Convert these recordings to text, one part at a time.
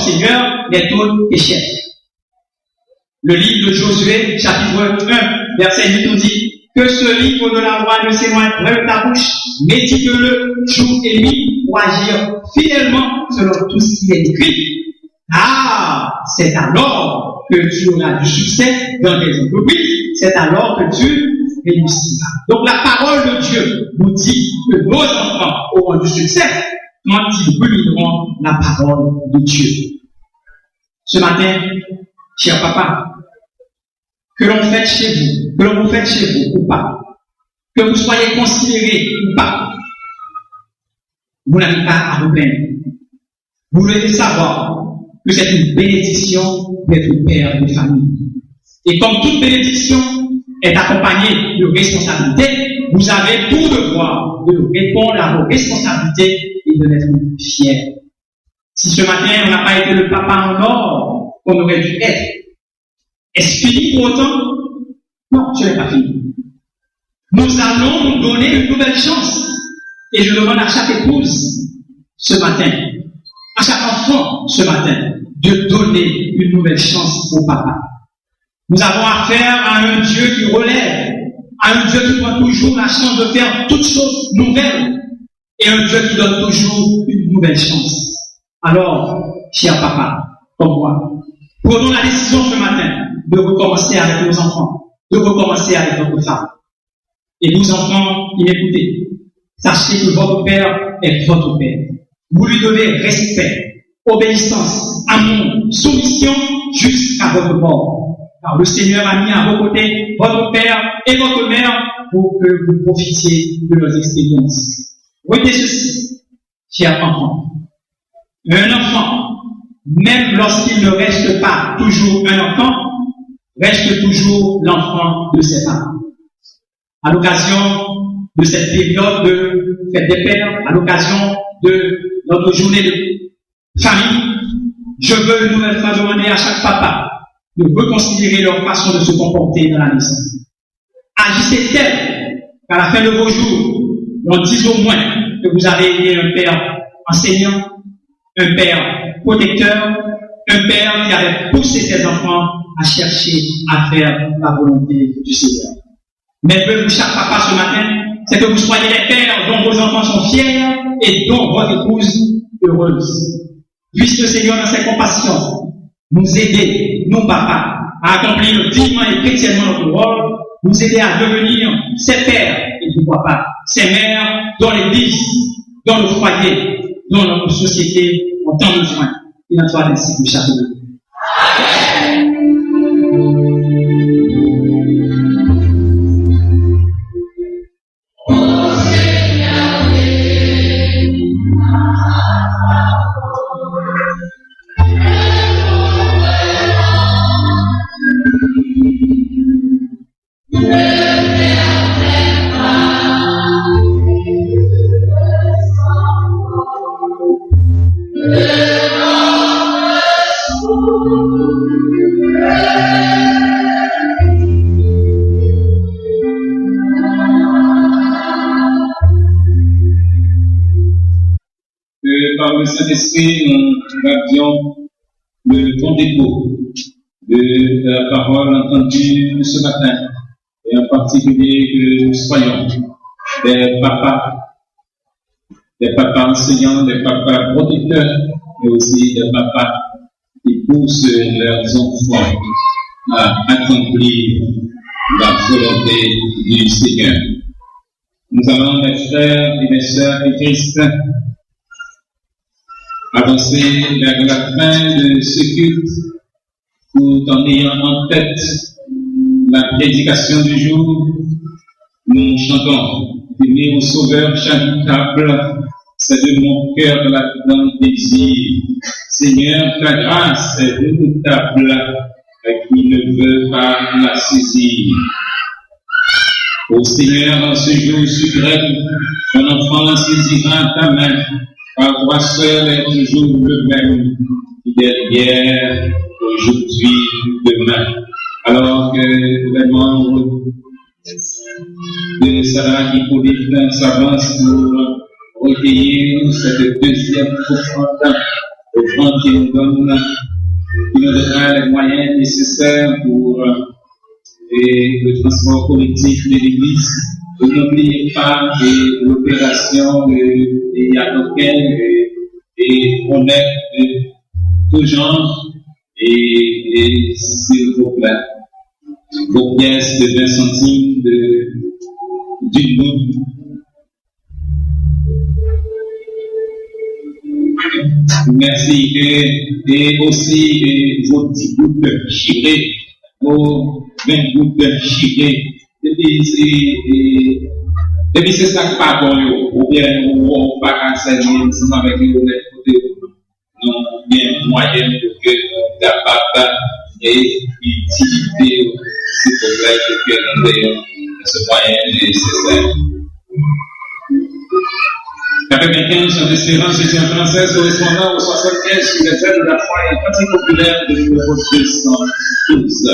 Seigneur les taux échec. Le livre de Josué, chapitre 1, verset 8 nous dit que ce livre de la loi ne s'éloigne pas de ta bouche, médite-le jour et nuit pour agir fidèlement selon tout ce qui est écrit. Ah, c'est alors que tu auras du succès dans tes entreprises, c'est alors que tu réussiras. Donc la parole de Dieu nous dit que nos enfants auront du succès quand ils rumineront la parole de Dieu. Ce matin, cher papa, que l'on fête chez vous, que l'on vous fête chez vous ou pas, que vous soyez considérés ou pas, vous n'avez pas à vous plaindre. Vous devez savoir que c'est une bénédiction d'être père de famille. Et comme toute bénédiction est accompagnée de responsabilités, vous avez pour devoir de répondre à vos responsabilités et de l'être fiers. Si ce matin on n'a pas été le papa en or qu'on aurait dû être, est-ce fini pour autant? Non, ce n'est pas fini. Nous allons nous donner une nouvelle chance. Et je demande à chaque épouse ce matin, à chaque enfant ce matin, de donner une nouvelle chance au papa. Nous avons affaire à un Dieu qui relève, à un Dieu qui donne toujours la chance de faire toutes choses nouvelles, et un Dieu qui donne toujours une nouvelle chance. Alors, cher papa, comme moi, prenons la décision ce matin de recommencer avec nos enfants, de recommencer avec notre femme. Et vous enfants qui m'écoutez, sachez que votre père est votre père. Vous lui devez respect, obéissance, amour, soumission jusqu'à votre mort. Car le Seigneur a mis à vos côtés votre père et votre mère pour que vous profitiez de leurs expériences. Retenez ceci, chers enfants. Un enfant, même lorsqu'il ne reste pas toujours un enfant, reste toujours l'enfant de ses parents. À l'occasion de cette période de fête des pères, à l'occasion de notre journée de famille, je veux une nouvelle fois demander à chaque papa de reconsidérer leur façon de se comporter dans la maison. Agissez tel qu'à la fin de vos jours, on dise au moins que vous avez été un père enseignant, un père protecteur, un père qui avait poussé ses enfants à chercher à faire la volonté du Seigneur. Mais pour chaque papa ce matin, c'est que vous soyez les pères dont vos enfants sont fiers et dont votre épouse heureuse. Puisse le Seigneur dans ses compassions nous aider, nous papas, à accomplir dignement et chrétiennement notre rôle, nous aider à devenir ses pères et pourquoi pas ses mères dans l'église, dans le foyer, dans notre société en tant besoin. Il en soit ainsi pour chaque jour. Par le Saint-Esprit, nous avions le bon dépôt de la parole entendue ce matin, et en particulier que nous soyons des papas enseignants, des papas protecteurs, mais aussi des papas qui poussent leurs enfants à accomplir la volonté du Seigneur. Nous allons, mes frères et mes sœurs de Christ, avancer vers la fin de ce culte, tout en ayant en tête la prédication du jour. Nous chantons « Venez au Sauveur charitable, c'est de mon cœur la grande désir. Seigneur, ta grâce est redoutable, qui ne veut pas la saisir. Ô Seigneur, en ce jour suprême, ton enfant saisira ta main, car toi seul est toujours le même, derrière, aujourd'hui, demain. Alors que les membres de Sarah Hippolyte s'avancent pour recueillir cette deuxième offrande, aux gens qui nous donnera les moyens nécessaires pour le transport collectif de l'Église. N'oubliez pas l'opération de Yadoken et honnête de tout genre et s'il vous plaît, vos pièces de 20 centimes d'une goutte. Merci. Et aussi vos 10 gouttes chirées, vos 20 gouttes chirées. Depuis c'est ça qui pas bon, ou bien on va canceller ensemble avec les côtés non bien moyen pour que nous capables et utiliser ces problèmes que nous ayons ce moyen nécessaire. Capitaine sur l'espérance et en française correspondant au 75 sur les ailes de la foi et pratique populaire de numéro 212.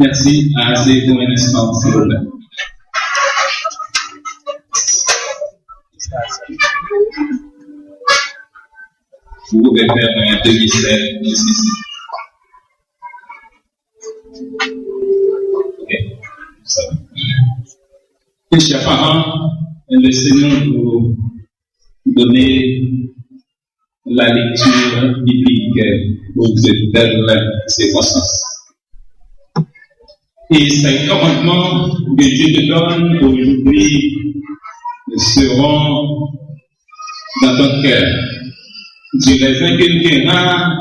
Merci. Assez pour un instant, s'il vous plaît. Vous pouvez faire un demi-cercle ici. Ok. Ça va. Et chers parents, laissez-nous vous donner la lecture biblique pour cette belle circonstance. Et c'est un commandement que Dieu te donne aujourd'hui seront dans ton cœur. Tu les inculqueras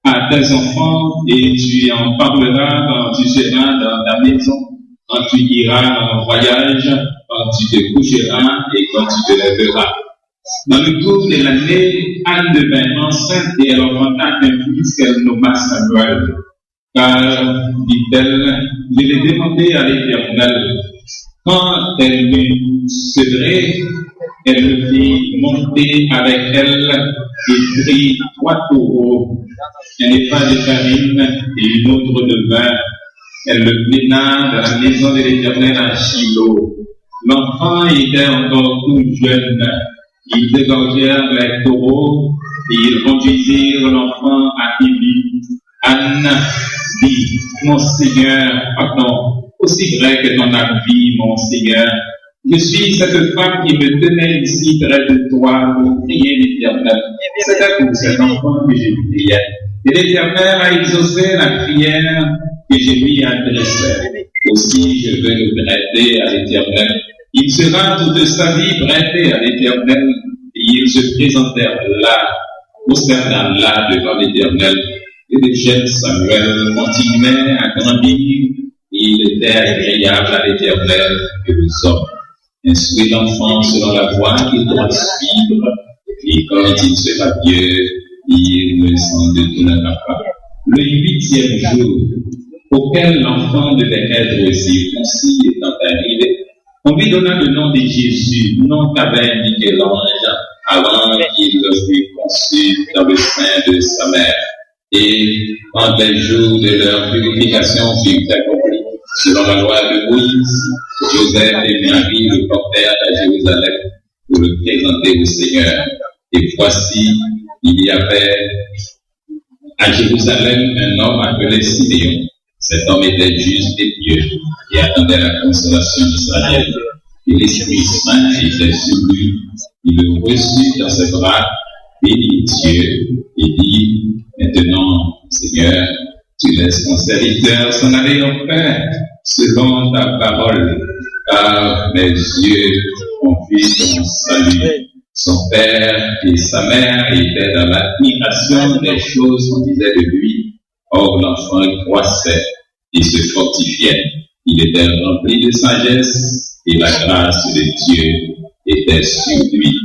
à tes enfants et tu en parleras quand tu seras dans ta maison, quand tu iras en voyage, quand tu te coucheras et quand tu te lèveras. Dans le cours de l'année, Anne devint enceinte et elle enfanta un fils qu'elle nomma Samuel. Car, dit-elle, je l'ai demandé à l'Éternel. Quand elle m'eut sevré, elle me fit monter avec elle et prit 3 taureaux, un épha de farine et une autre de vin. Elle le mena dans la maison de l'Éternel à Shiloh. L'enfant était encore tout jeune. Ils dégorgèrent les taureaux et ils conduisirent l'enfant à Élie. Anne dit, mon Seigneur, pardon, aussi vrai que ton as vie, mon Seigneur, je suis cette femme qui me tenait ici près de toi pour prier l'Éternel. C'était pour cet enfant que je priais. Et l'Éternel a exaucé la prière que je lui adressais. Aussi, je veux le prêter à l'Éternel. Il sera toute sa vie prêté à l'Éternel. Et ils se présentèrent là, prosternèrent là devant l'Éternel. Et le jeune Samuel continuait à grandir, et il était agréable à l'Éternel que aux hommes. Instruit l'enfant selon la voie qu'il doit suivre, et quand il sera vieux, il ne s'en détournera pas. Le 8e jour, auquel l'enfant devait être circoncis étant arrivé, on lui donna le nom de Jésus, nom qu'avait indiqué l'ange avant qu'il fût conçu dans le sein de sa mère. Et quand les jours de leur purification furent accomplis, selon la loi de Moïse, Joseph et Marie le portèrent à Jérusalem pour le présenter au Seigneur. Et voici, il y avait à Jérusalem un homme appelé Siméon. Cet homme était juste et pieux et attendait la consolation d'Israël. Et l'Esprit Saint était sur lui. Il le reçut dans ses bras, bénit Dieu et dit, maintenant, Seigneur, tu laisses ton serviteur s'en aller en paix, selon ta parole, car mes yeux ont vu ton salut. Son père et sa mère étaient dans l'admiration des choses qu'on disait de lui. Or, l'enfant croissait et se fortifiait. Il était rempli de sagesse et la grâce de Dieu était sur lui.